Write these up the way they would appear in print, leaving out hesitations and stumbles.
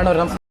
ಅಣ್ಣವ್ರೆ ನಮಸ್ಕಾರ.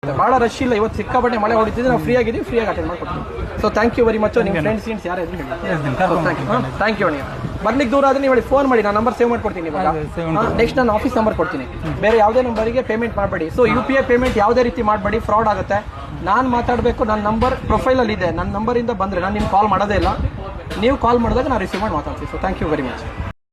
ಭಾಳ ರಶ್ ಇಲ್ಲ ಇವತ್ತು, ಸಿಕ್ಕಾಪಟ್ಟೆ ಮಳೆ ಹೊಡಿತಿದ್ದೆ. ನಾವು ಫ್ರೀ ಆಗಿದ್ದೀವಿ, ಫ್ರೀಯಾಗಿ ಅಟೆಂಡ್ ಮಾಡ್ಕೊಡ್ತೀವಿ. So thank you very much. ನಿಮ್ಮ ಫ್ರೆಂಡ್ಸ್ ಯಾರು ಥ್ಯಾಂಕ್ ಯು. ನೀವು ಬರ್ಲಿಕ್ಕೆ ದೂರ ಆದರೆ ನೀವು ಫೋನ್ ಮಾಡಿ, ನಾನು ನಂಬರ್ ಸೇವ್ ಮಾಡ್ಕೊಡ್ತೀನಿ. ನೆಕ್ಸ್ಟ್ ನಾನು ಆಫೀಸ್ ನಂಬರ್ ಕೊಡ್ತೀನಿ. ಬೇರೆ ಯಾವುದೇ ನಂಬರಿಗೆ ಪೇಮೆಂಟ್ ಮಾಡಬೇಡಿ. ಸೊ UPI ಪೇಮೆಂಟ್ ಯಾವುದೇ ರೀತಿ ಮಾಡಬೇಡಿ, ಫ್ರಾಡ್ ಆಗುತ್ತೆ. ನಾನು ಮಾತಾಡಬೇಕು, ನನ್ನ ನಂಬರ್ ಪ್ರೊಫೈಲಲ್ಲಿ ಇದೆ. ನನ್ನ ನಂಬರಿಂದ ಬಂದರೆ ನಾನು ನಿಮ್ಗೆ ಕಾಲ್ ಮಾಡೋದೇ ಇಲ್ಲ. ನೀವು ಕಾಲ್ ಮಾಡಿದಾಗ ನಾನು ರಿಸೀವ್ ಮಾಡಿ ಮಾತಾಡ್ತೀನಿ. So thank you very much.